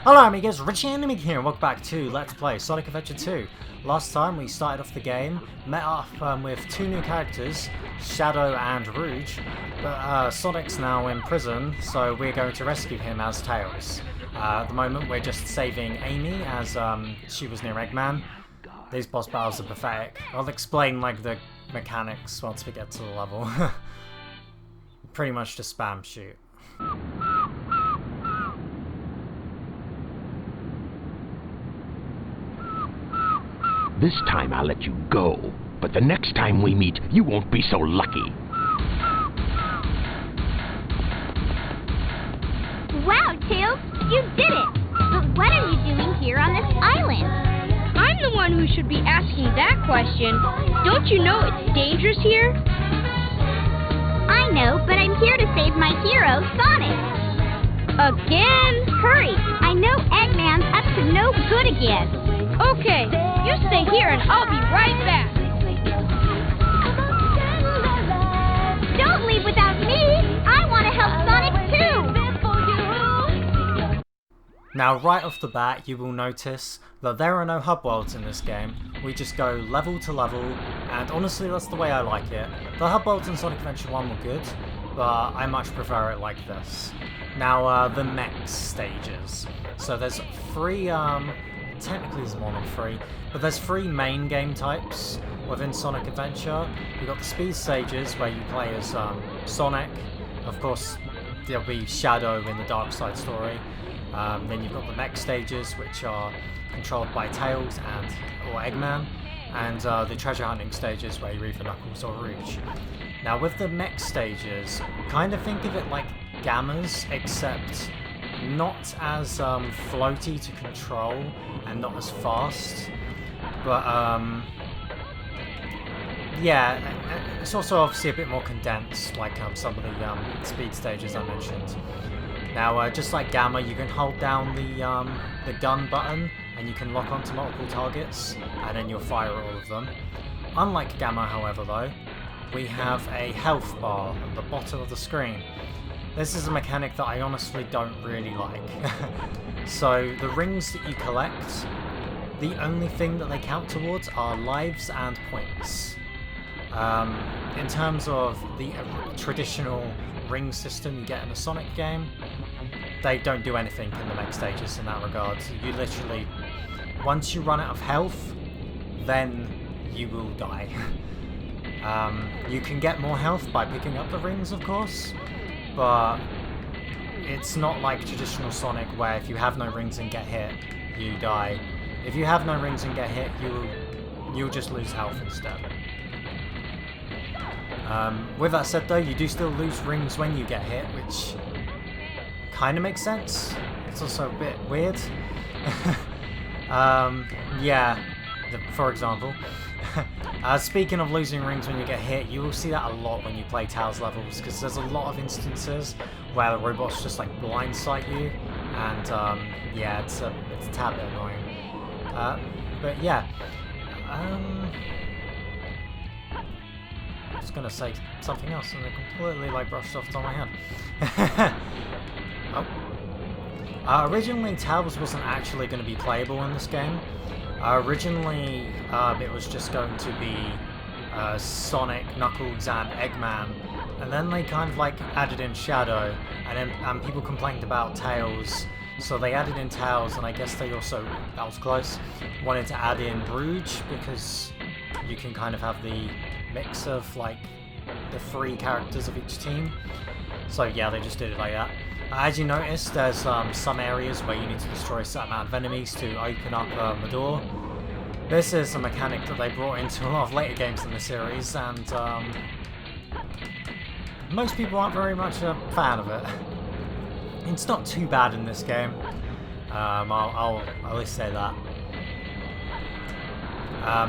Hello amigos, RadiShineAmigo here and welcome back to Let's Play Sonic Adventure 2. Last time we started off the game, met up with two new characters, Shadow and Rouge, but Sonic's now in prison, so we're going to rescue him as Tails. At the moment we're just saving Amy as she was near Eggman. These boss battles are pathetic. I'll explain like the mechanics once we get to the level. Pretty much just spam shoot. This time I'll let you go, but the next time we meet, you won't be so lucky. Wow, Tails, you did it! But what are you doing here on this island? I'm the one who should be asking that question. Don't you know it's dangerous here? I know, but I'm here to save my hero, Sonic. Again? Hurry! I know Eggman's up to no good again. Okay, you stay here and I'll be right back. Don't leave without me! I want to help Sonic too! Now right off the bat you will notice that there are no hub worlds in this game. We just go level to level, and honestly that's the way I like it. The hub worlds in Sonic Adventure 1 were good, but I much prefer it like this. Now the next stages. So there's three, technically there's more than three, but there's three main game types within Sonic Adventure. You've got the speed stages where you play as Sonic. Of course there'll be Shadow in the Dark Side story. Then you've got the mech stages, which are controlled by Tails or Eggman, and the treasure hunting stages where you're either Knuckles or Rouge. Now with the mech stages, kind of think of it like Gammas, except not as floaty to control and not as fast, but yeah, it's also obviously a bit more condensed, like some of the speed stages I mentioned. Now, just like Gamma, you can hold down the gun button and you can lock onto multiple targets, and then you'll fire all of them. Unlike Gamma, however, though, we have a health bar at the bottom of the screen. This is a mechanic that I honestly don't really like. So, the rings that you collect, the only thing that they count towards are lives and points. In terms of the traditional ring system you get in a Sonic game, they don't do anything in the mech stages in that regard. You literally, once you run out of health, then you will die. You can get more health by picking up the rings, of course, but it's not like traditional Sonic where if you have no rings and get hit, you die. If you have no rings and get hit, you'll just lose health instead. With that said though, you do still lose rings when you get hit, which kind of makes sense. It's also a bit weird. Yeah, for example. Speaking of losing rings when you get hit, you will see that a lot when you play Tails levels, because there's a lot of instances where the robots just like blindside you, and yeah, it's a tad bit annoying. But yeah. I was going to say something else and it completely like brushed off the top of my head. Oh. Originally Tails wasn't actually going to be playable in this game. Originally it was just going to be Sonic, Knuckles and Eggman, and then they kind of like added in Shadow, and then people complained about Tails, so they added in Tails, and I guess they also, that was close, wanted to add in Rouge because you can kind of have the mix of like the three characters of each team. So yeah, they just did it like that. As you notice, there's some areas where you need to destroy a certain amount of enemies to open up the door. This is a mechanic that they brought into a lot of later games in the series, and most people aren't very much a fan of it. It's not too bad in this game. I'll at least say that.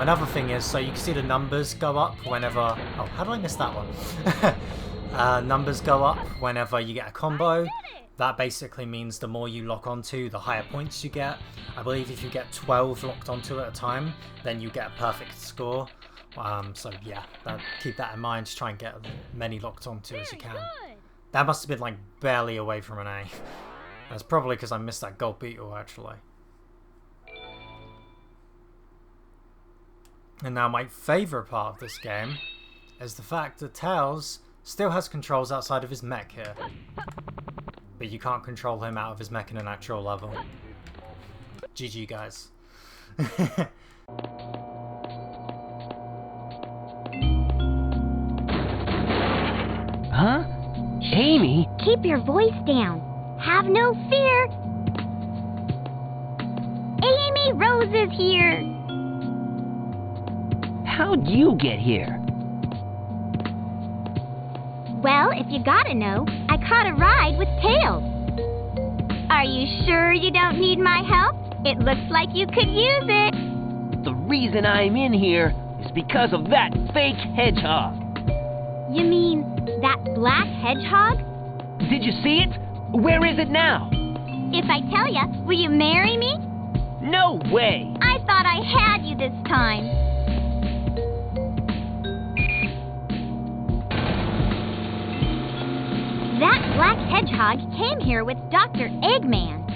Another thing is, so you can see the numbers go up whenever... Oh, how did I miss that one? Numbers go up whenever you get a combo. That basically means the more you lock onto, the higher points you get. I believe if you get 12 locked onto at a time, then you get a perfect score. So yeah, keep that in mind. Just try and get as many locked onto as you can. That must have been like barely away from an A. That's probably because I missed that gold beetle, actually. And now my favourite part of this game is the fact that Tails still has controls outside of his mech here. But you can't control him out of his mech in an actual level. GG, guys. Huh? Amy? Keep your voice down. Have no fear. Amy Rose is here. How'd you get here? Well, if you gotta know, I caught a ride with Tails. Are you sure you don't need my help? It looks like you could use it. The reason I'm in here is because of that fake hedgehog. You mean that black hedgehog? Did you see it? Where is it now? If I tell ya, will you marry me? No way! I thought I had you this time. That black hedgehog came here with Dr. Eggman.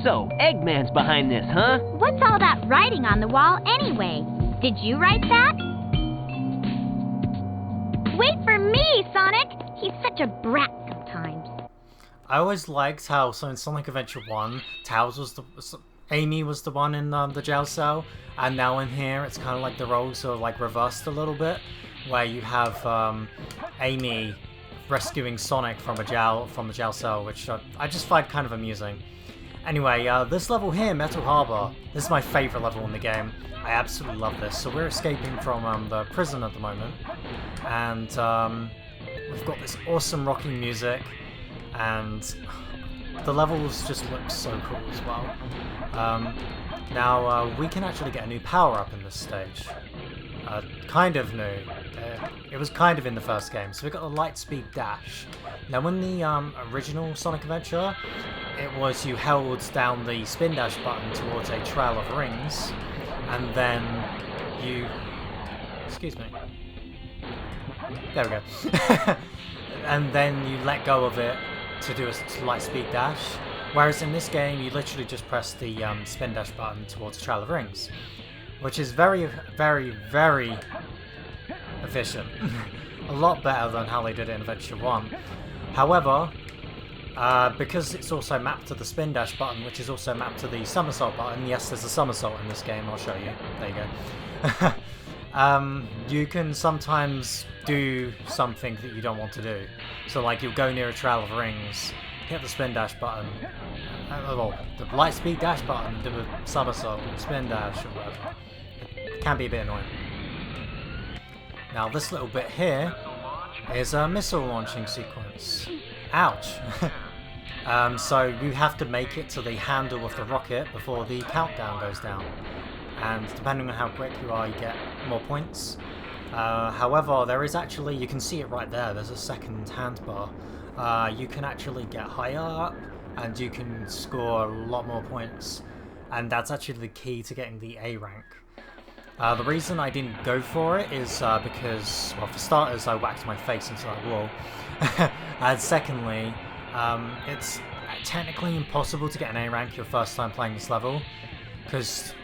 So, Eggman's behind this, huh? What's all that writing on the wall anyway? Did you write that? Wait for me, Sonic! He's such a brat sometimes. I always liked how, so in Sonic Adventure 1, Tails was Amy was the one in the jail cell, and now in here it's kind of like the roles sort of like reversed a little bit, where you have Amy rescuing Sonic from the jail cell, which I just find kind of amusing. Anyway, this level here, Metal Harbor, this is my favourite level in the game. I absolutely love this. So we're escaping from the prison at the moment, and we've got this awesome rocking music, and the levels just look so cool as well. Now we can actually get a new power-up in this stage. Kind of new. It was kind of in the first game. So we got the light speed dash. Now in the original Sonic Adventure, it was you held down the spin dash button towards a trail of rings, and then you... Excuse me. There we go. And then you let go of it to do a light speed dash. Whereas in this game, you literally just press the spin dash button towards a trail of rings, which is very, very, very efficient. A lot better than how they did it in Adventure 1. However, because it's also mapped to the spin dash button, which is also mapped to the somersault button. Yes, there's a somersault in this game, I'll show you. There you go. You can sometimes do something that you don't want to do. So like you'll go near a trail of rings, hit the spin dash button, well, the light speed dash button, do a somersault, spin dash, or whatever. It can be a bit annoying. Now this little bit here is a missile launching sequence. Ouch! So you have to make it to the handle of the rocket before the countdown goes down. And depending on how quick you are, you get more points. However, there is actually, you can see it right there, there's a second handbar. You can actually get higher up, and you can score a lot more points. And that's actually the key to getting the A rank. The reason I didn't go for it is because, well, for starters, I whacked my face into that wall. And secondly, it's technically impossible to get an A rank your first time playing this level, because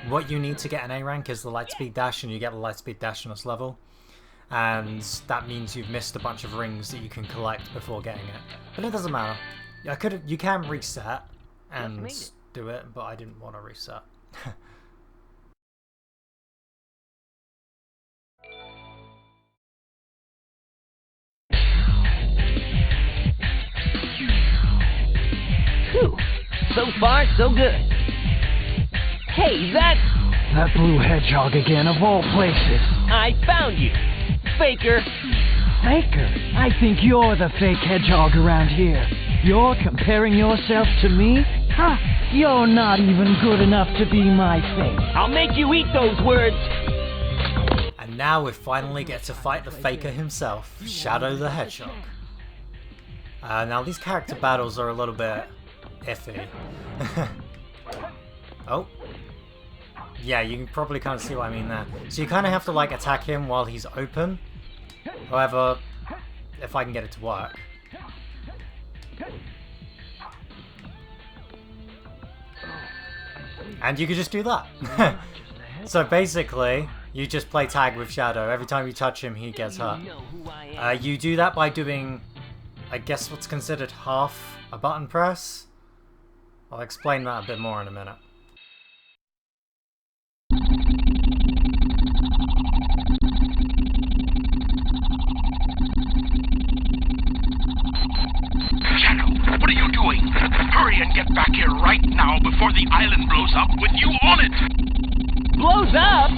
what you need to get an A rank is the lightspeed dash, and you get the lightspeed dash on this level. And that means you've missed a bunch of rings that you can collect before getting it. But it doesn't matter. You can reset and do it, but I didn't want to reset. Phew. So far, so good. Hey, that blue hedgehog again, of all places. I found you, faker. Faker? I think you're the fake hedgehog around here. You're comparing yourself to me? Huh? You're not even good enough to be my fake. I'll make you eat those words. And now we finally get to fight the faker himself, Shadow the Hedgehog. Now these character battles are a little bit iffy. Oh. Yeah, you can probably kind of see what I mean there. So you kind of have to like attack him while he's open. However, if I can get it to work. And you could just do that. So basically, you just play tag with Shadow. Every time you touch him, he gets hurt. You do that by doing, I guess, what's considered half a button press. I'll explain that a bit more in a minute. Shadow, what are you doing? Hurry and get back here right now before the island blows up with you on it! Blows up?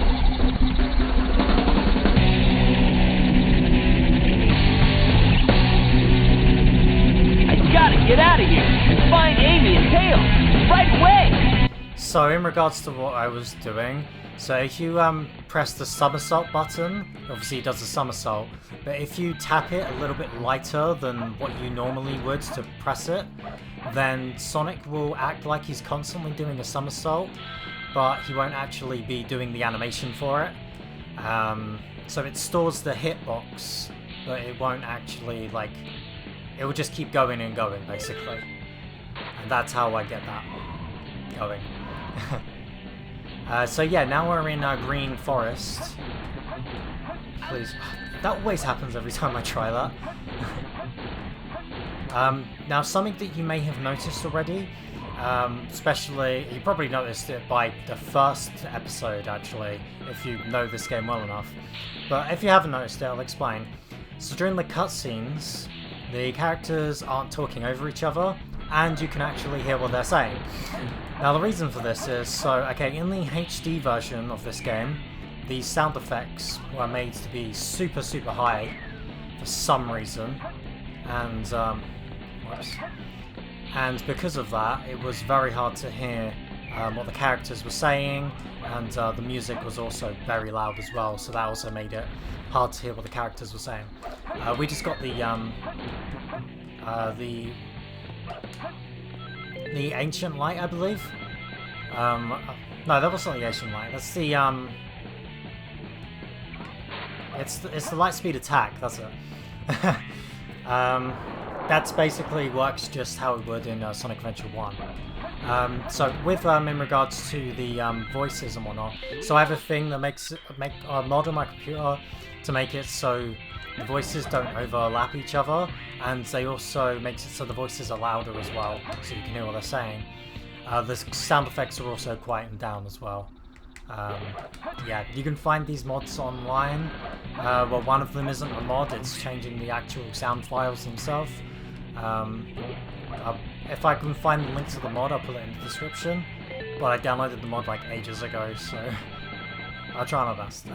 I gotta get out of here and find Amy and Tails right away! So in regards to what I was doing, so if you press the somersault button, obviously it does a somersault, but if you tap it a little bit lighter than what you normally would to press it, then Sonic will act like he's constantly doing a somersault, but he won't actually be doing the animation for it. So it stores the hitbox, but it won't actually, like, it will just keep going and going, basically. And that's how I get that going. So yeah, now we're in Green Forest. Please. That always happens every time I try that. Now something that you may have noticed already, especially, you probably noticed it by the first episode actually, if you know this game well enough. But if you haven't noticed it, I'll explain. So during the cutscenes, the characters aren't talking over each other, and you can actually hear what they're saying. Now the reason for this is, so, okay, in the HD version of this game, the sound effects were made to be super, super high for some reason, and, whoops. And because of that, it was very hard to hear what the characters were saying, and the music was also very loud as well, so that also made it hard to hear what the characters were saying. We just got the Ancient Light, I believe. No, that wasn't the Ancient Light. That's the it's the light speed attack. That's it. That's basically works just how it would in Sonic Adventure 1. So with in regards to the voices and whatnot, so I have a thing that makes a mod on my computer to make it so the voices don't overlap each other, and they also makes it so the voices are louder as well, so you can hear what they're saying. The sound effects are also quietened down as well. Yeah, you can find these mods online. Well, one of them isn't a mod, it's changing the actual sound files themselves. If I can find the link to the mod, I'll put it in the description. But I downloaded the mod like ages ago, so I'll try my best.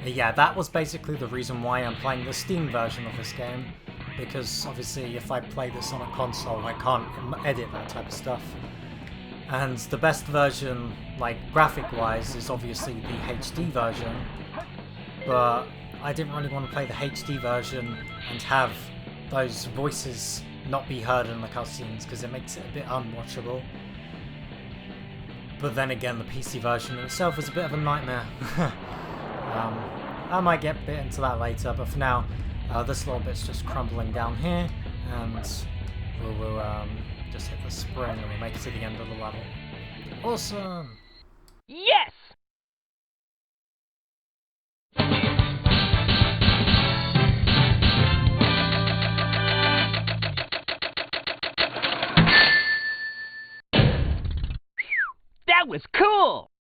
Yeah, that was basically the reason why I'm playing the Steam version of this game, because obviously if I play this on a console I can't edit that type of stuff. And the best version, like graphic-wise, is obviously the HD version, but I didn't really want to play the HD version and have those voices not be heard in the cutscenes because it makes it a bit unwatchable. But then again, the PC version itself is a bit of a nightmare. I might get a bit into that later, but for now, this little bit's just crumbling down here, and we'll just hit the spring and we'll make it to the end of the level. Awesome! Yes! That was cool!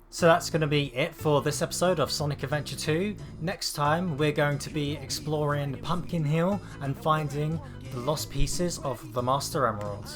So that's going to be it for this episode of Sonic Adventure 2. Next time we're going to be exploring Pumpkin Hill and finding the lost pieces of the Master Emerald.